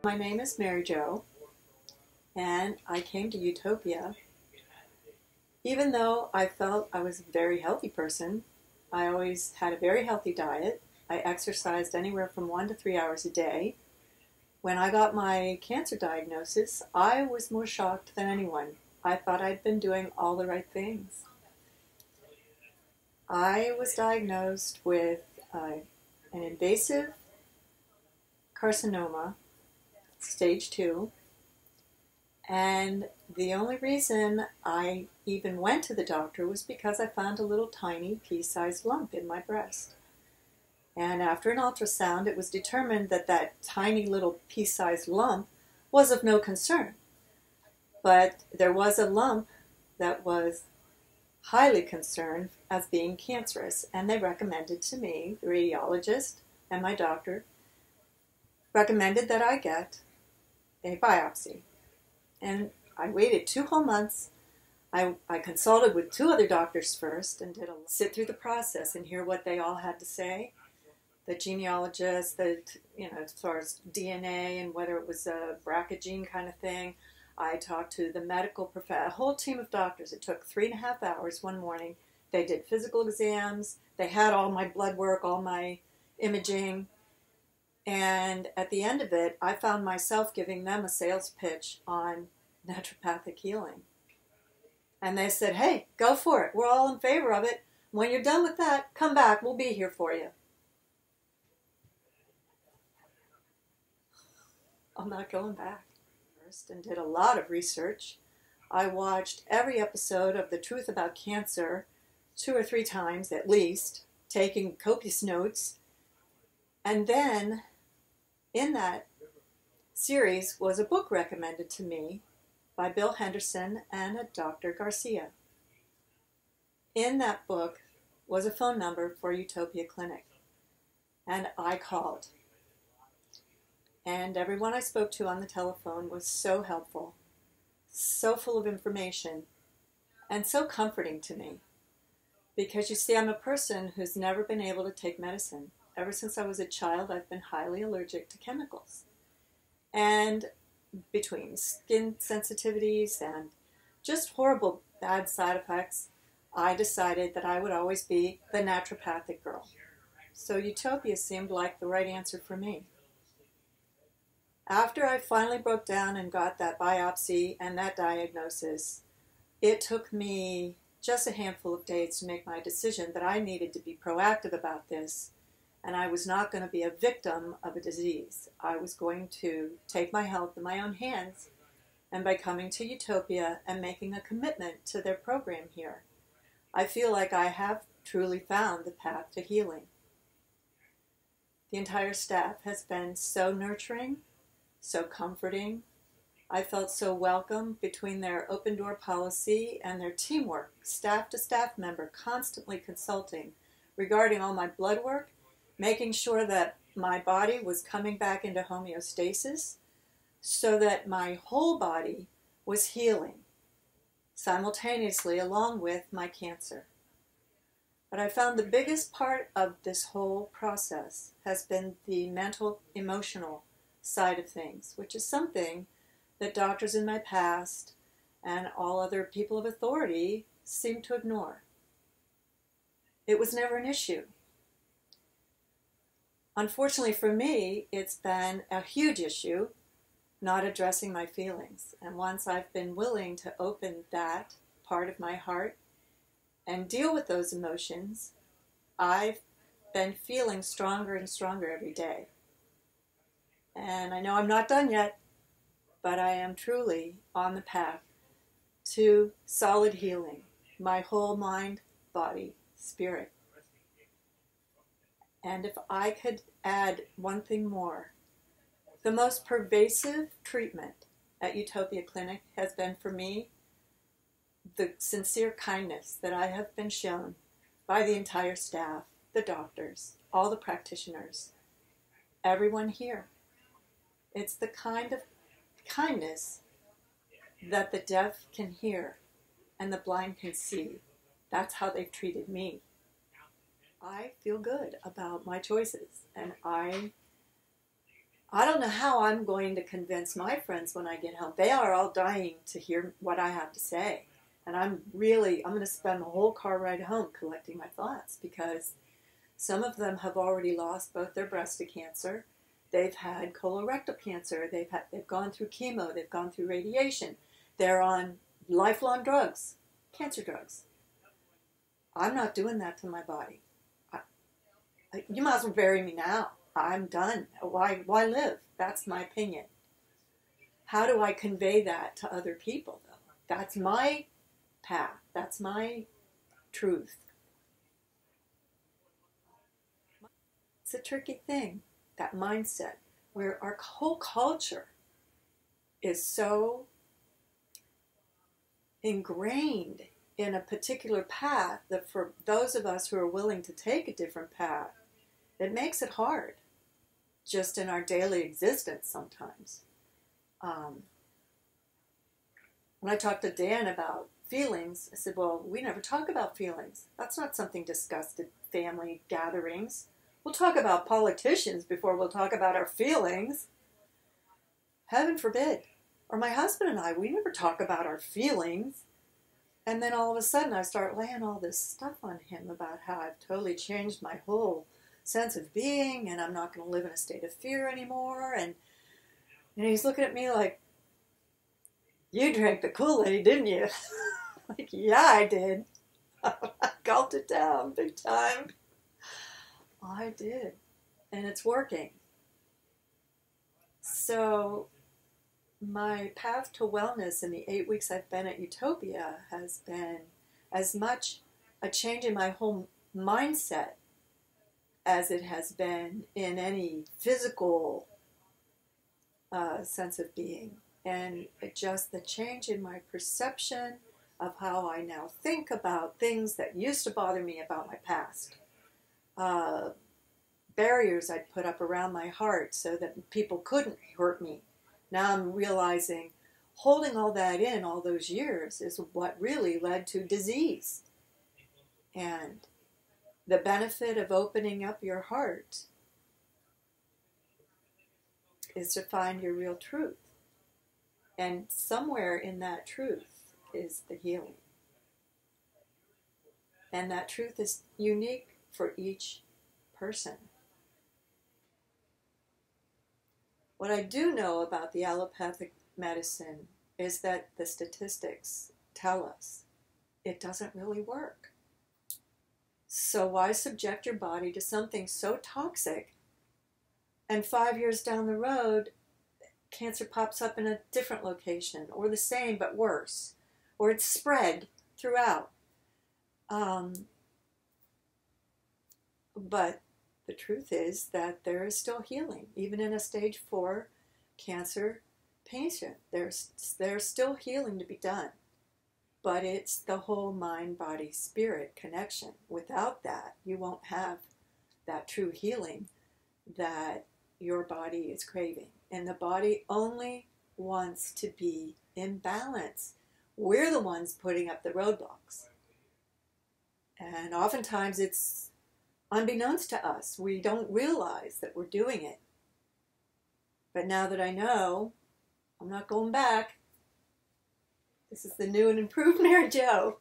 My name is Mary Jo, and I came to Utopia. Even though I felt I was a very healthy person, I always had a very healthy diet. I exercised anywhere from 1 to 3 hours a day. When I got my cancer diagnosis, I was more shocked than anyone. I thought I'd been doing all the right things. I was diagnosed with an invasive carcinoma, stage 2, and the only reason I even went to the doctor was because I found a little tiny pea-sized lump in my breast. And after an ultrasound, it was determined that that tiny little pea-sized lump was of no concern. But there was a lump that was highly concerned as being cancerous, and they recommended to me, the radiologist and my doctor, recommended that I get a biopsy. And I waited 2 whole months. I consulted with 2 other doctors first and did sit through the process and hear what they all had to say. The genealogist, as far as DNA and whether it was a BRCA gene kind of thing. I talked to the medical professor, a whole team of doctors. It took 3.5 hours one morning. They did physical exams. They had all my blood work, all my imaging. And at the end of it, I found myself giving them a sales pitch on naturopathic healing. And they said, hey, go for it. We're all in favor of it. When you're done with that, come back. We'll be here for you. I'm not going back. First, and did a lot of research. I watched every episode of The Truth About Cancer 2 or 3 times at least, taking copious notes. And then in that series was a book recommended to me by Bill Henderson and a Dr. Garcia. In that book was a phone number for Utopia Clinic, and I called. And everyone I spoke to on the telephone was so helpful, so full of information, and so comforting to me. Because you see, I'm a person who's never been able to take medicine. Ever since I was a child, I've been highly allergic to chemicals. And between skin sensitivities and just horrible bad side effects, I decided that I would always be the naturopathic girl. So Utopia seemed like the right answer for me. After I finally broke down and got that biopsy and that diagnosis, it took me just a handful of days to make my decision that I needed to be proactive about this, and I was not going to be a victim of a disease. I was going to take my health in my own hands, and by coming to Utopia and making a commitment to their program here, I feel like I have truly found the path to healing. The entire staff has been so nurturing, so comforting. I felt so welcome between their open door policy and their teamwork, staff to staff member, constantly consulting regarding all my blood work, making sure that my body was coming back into homeostasis so that my whole body was healing simultaneously along with my cancer. But I found the biggest part of this whole process has been the mental, emotional side of things, which is something that doctors in my past and all other people of authority seem to ignore. It was never an issue. Unfortunately for me, it's been a huge issue not addressing my feelings. And once I've been willing to open that part of my heart and deal with those emotions, I've been feeling stronger and stronger every day. And I know I'm not done yet, but I am truly on the path to solid healing, my whole mind, body, spirit. And if I could add one thing more, the most pervasive treatment at Utopia Clinic has been for me the sincere kindness that I have been shown by the entire staff, the doctors, all the practitioners, everyone here. It's the kind of kindness that the deaf can hear and the blind can see. That's how they've treated me. I feel good about my choices, and I I don't know how I'm going to convince my friends when I get home. They are all dying to hear what I have to say. And I'm going to spend the whole car ride home collecting my thoughts, because some of them have already lost both their breast to cancer. They've had colorectal cancer. They've gone through chemo. They've gone through radiation. They're on lifelong drugs, cancer drugs. I'm not doing that to my body. You might as well bury me now. I'm done. Why live? That's my opinion. How do I convey that to other people, though? That's my path. That's my truth. It's a tricky thing, that mindset, where our whole culture is so ingrained in a particular path that for those of us who are willing to take a different path, it makes it hard just in our daily existence sometimes. When I talked to Dan about feelings, I said, well, we never talk about feelings. That's not something discussed at family gatherings. We'll talk about politicians before we'll talk about our feelings. Heaven forbid. Or my husband and I, we never talk about our feelings. And then all of a sudden I start laying all this stuff on him about how I've totally changed my whole sense of being, and I'm not going to live in a state of fear anymore. And he's looking at me like, you drank the Kool-Aid, didn't you? Like, yeah, I did. I gulped it down big time. I did. And it's working. So my path to wellness in the 8 weeks I've been at Utopia has been as much a change in my whole mindset as it has been in any physical sense of being. And just the change in my perception of how I now think about things that used to bother me about my past. Barriers I'd put up around my heart so that people couldn't hurt me. Now I'm realizing holding all that in all those years is what really led to disease. And the benefit of opening up your heart is to find your real truth. And somewhere in that truth is the healing. And that truth is unique for each person. What I do know about the allopathic medicine is that the statistics tell us it doesn't really work. So why subject your body to something so toxic, and 5 years down the road, cancer pops up in a different location, or the same but worse, or it's spread throughout. But the truth is that there is still healing, even in a stage 4 cancer patient. There's still healing to be done. But it's the whole mind, body, spirit connection. Without that, you won't have that true healing that your body is craving. And the body only wants to be in balance. We're the ones putting up the roadblocks. And oftentimes it's unbeknownst to us. We don't realize that we're doing it. But now that I know, I'm not going back. This is the new and improved Mary Jo.